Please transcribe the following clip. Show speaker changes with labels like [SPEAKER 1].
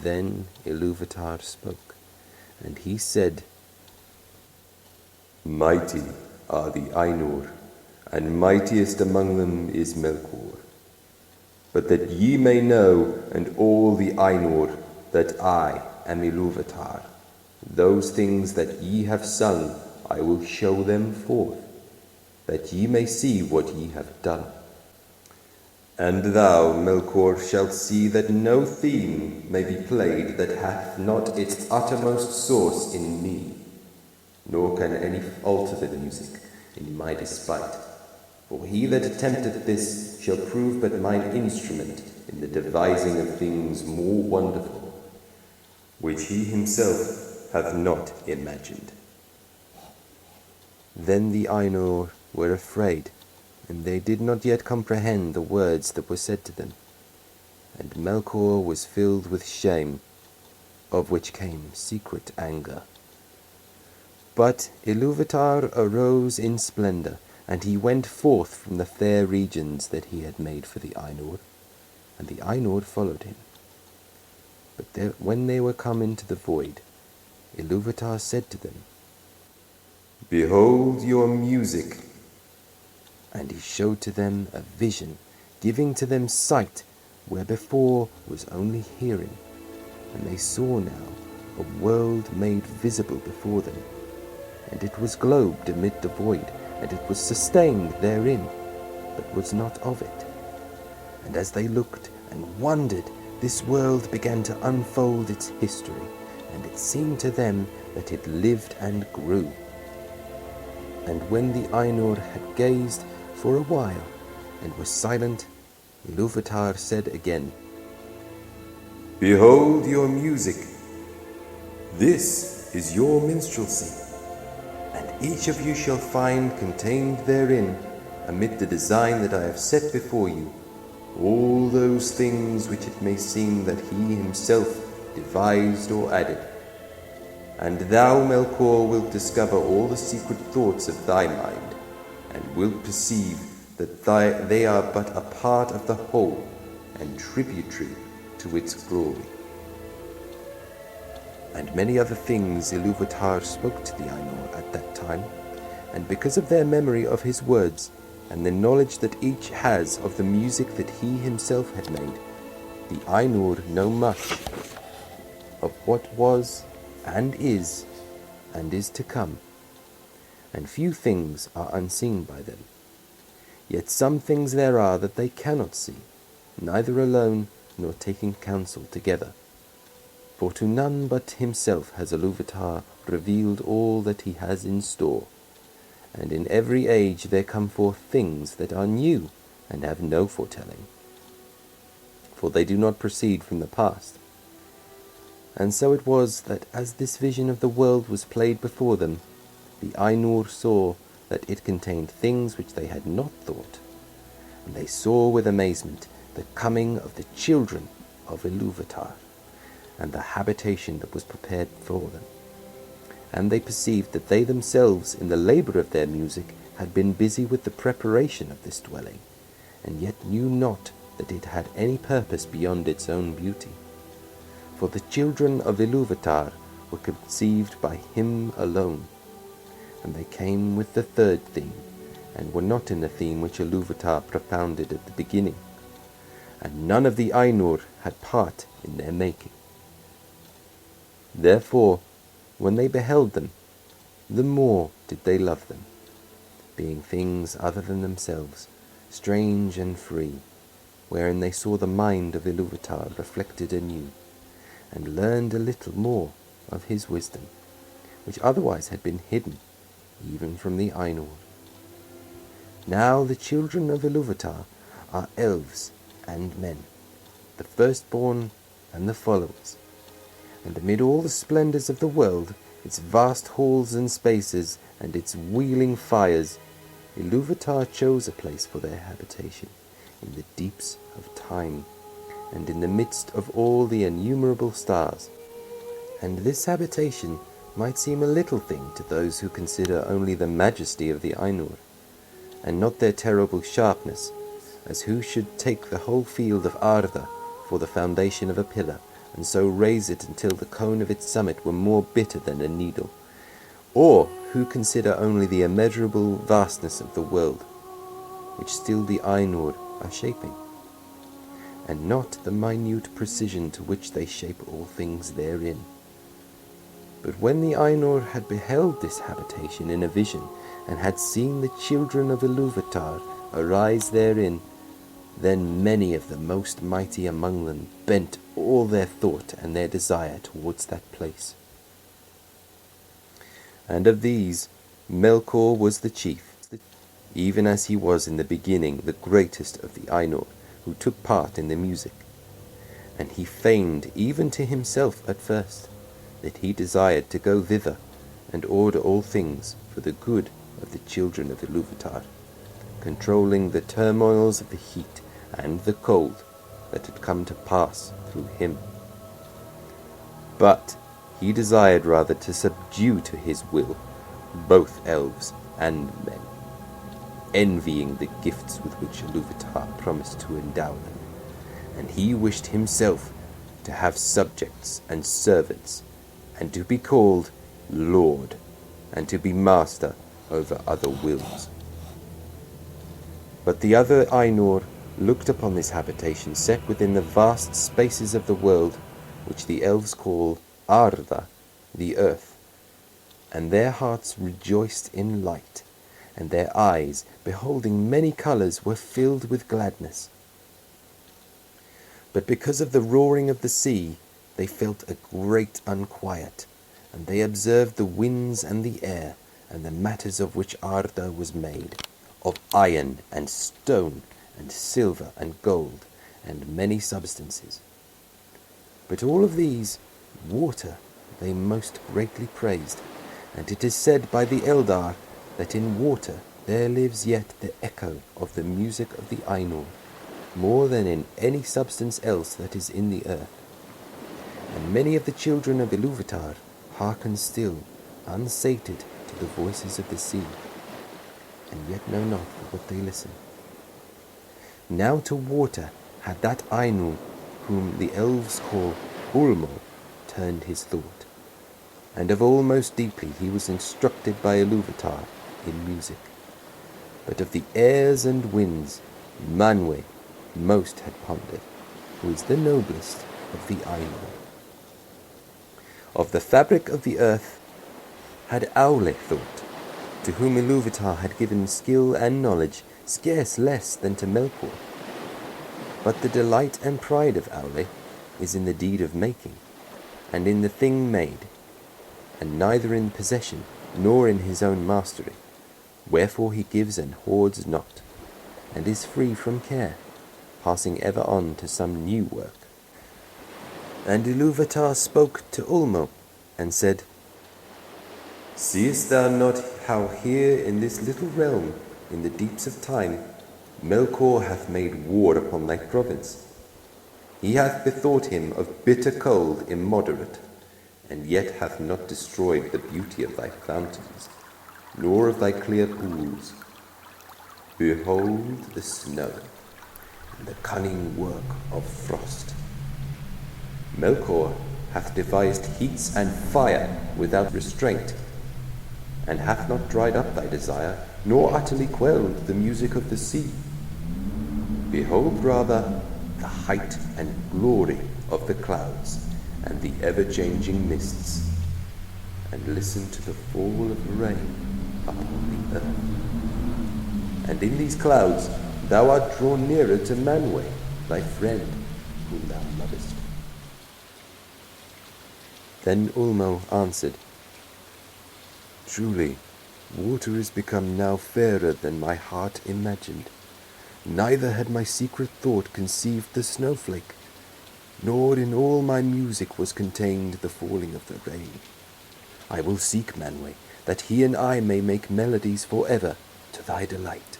[SPEAKER 1] Then Ilúvatar spoke, and he said,
[SPEAKER 2] Mighty are the Ainur, and mightiest among them is Melkor. But that ye may know, and all the Ainur, that I am Ilúvatar, those things that ye have sung I will show them forth, that ye may see what ye have done. And thou, Melkor, shalt see that no theme may be played that hath not its uttermost source in me, nor can any alter the music in my despite. For he that attempteth this shall prove but mine instrument in the devising of things more wonderful, which he himself hath not imagined.
[SPEAKER 1] Then the Ainur were afraid, and they did not yet comprehend the words that were said to them. And Melkor was filled with shame, of which came secret anger. But Ilúvatar arose in splendor, and he went forth from the fair regions that he had made for the Ainur, and the Ainur followed him. But when they were come into the void, Ilúvatar said to them,
[SPEAKER 2] Behold your music.
[SPEAKER 1] and he showed to them a vision, giving to them sight where before was only hearing. And they saw now a world made visible before them, and it was globed amid the void, and it was sustained therein, but was not of it. And as they looked and wondered, this world began to unfold its history, and it seemed to them that it lived and grew. And when the Ainur had gazed for a while and was silent, Ilúvatar said again,
[SPEAKER 2] Behold your music. This is your minstrelsy, and each of you shall find contained therein, amid the design that I have set before you, all those things which it may seem that he himself devised or added. And thou, Melkor, wilt discover all the secret thoughts of thy mind, and wilt perceive that they are but a part of the whole, and tributary to its glory. And many other things Ilúvatar spoke to the Ainur at that time, and because of their memory of his words, and the knowledge that each has of the music that he himself had made, the Ainur know much of what was, and is to come, and few things are unseen by them. Yet some things there are that they cannot see, neither alone nor taking counsel together. For to none but himself has Ilúvatar revealed all that he has in store, and in every age there come forth things that are new and have no foretelling, for they do not proceed from the past. And so it was that as this vision of the world was played before them, the Ainur saw that it contained things which they had not thought, and they saw with amazement the coming of the children of Ilúvatar, and the habitation that was prepared for them. And they perceived that they themselves, in the labour of their music, had been busy with the preparation of this dwelling, and yet knew not that it had any purpose beyond its own beauty. For the children of Ilúvatar were conceived by him alone, and they came with the third theme, and were not in the theme which Ilúvatar propounded at the beginning, and none of the Ainur had part in their making. Therefore, when they beheld them, the more did they love them, being things other than themselves, strange and free, wherein they saw the mind of Ilúvatar reflected anew, and learned a little more of his wisdom, which otherwise had been hidden even from the Ainur. Now the children of Ilúvatar are elves and men, the firstborn and the followers, and amid all the splendours of the world, its vast halls and spaces, and its wheeling fires, Ilúvatar chose a place for their habitation in the deeps of time, and in the midst of all the innumerable stars. And this habitation might seem a little thing to those who consider only the majesty of the Ainur, and not their terrible sharpness, as who should take the whole field of Arda for the foundation of a pillar, and so raise it until the cone of its summit were more bitter than a needle, or who consider only the immeasurable vastness of the world, which still the Ainur are shaping, and not the minute precision to which they shape all things therein. But when the Ainur had beheld this habitation in a vision, and had seen the children of Ilúvatar arise therein, then many of the most mighty among them bent all their thought and their desire towards that place. And of these Melkor was the chief, even as he was in the beginning the greatest of the Ainur, who took part in the music. And he feigned even to himself at first that he desired to go thither and order all things for the good of the children of Ilúvatar, controlling the turmoils of the heat and the cold that had come to pass through him. But he desired rather to subdue to his will both elves and men, envying the gifts with which Ilúvatar promised to endow them, and he wished himself to have subjects and servants, and to be called Lord, and to be master over other wills. But the other Ainur looked upon this habitation set within the vast spaces of the world, which the elves call Arda, the earth, and their hearts rejoiced in light, and their eyes, beholding many colours, were filled with gladness. But because of the roaring of the sea, they felt a great unquiet, and they observed the winds and the air, and the matters of which Arda was made, of iron and stone and silver and gold, and many substances. But all of these, water they most greatly praised, and it is said by the Eldar that in water there lives yet the echo of the music of the Ainur, more than in any substance else that is in the earth. And many of the children of Ilúvatar hearken still, unsated, to the voices of the sea, and yet know not for what they listen. Now to water had that Ainur, whom the elves call Ulmo, turned his thought, and of all most deeply he was instructed by Ilúvatar in music. But of the airs and winds Manwe most had pondered, who is the noblest of the Ainur. Of the fabric of the earth had Aule thought, to whom Ilúvatar had given skill and knowledge scarce less than to Melkor. But the delight and pride of Aule is in the deed of making, and in the thing made, and neither in possession nor in his own mastery, wherefore he gives and hoards not, and is free from care, passing ever on to some new work. And Ilúvatar spoke to Ulmo, and said, "Seest thou not how here in this little realm, in the deeps of time, Melkor hath made war upon thy province? He hath bethought him of bitter cold immoderate, and yet hath not destroyed the beauty of thy fountains, nor of thy clear pools. Behold the snow, and the cunning work of frost. Melkor hath devised heats and fire without restraint, and hath not dried up thy desire, nor utterly quelled the music of the sea. Behold rather the height and glory of the clouds, and the ever-changing mists, and listen to the fall of rain upon the earth. And in these clouds thou art drawn nearer to Manwe, thy friend, whom thou lovest." Then Ulmo answered, "Truly, water is become now fairer than my heart imagined. Neither had my secret thought conceived the snowflake, nor in all my music was contained the falling of the rain. I will seek Manwe, that he and I may make melodies for ever to thy delight."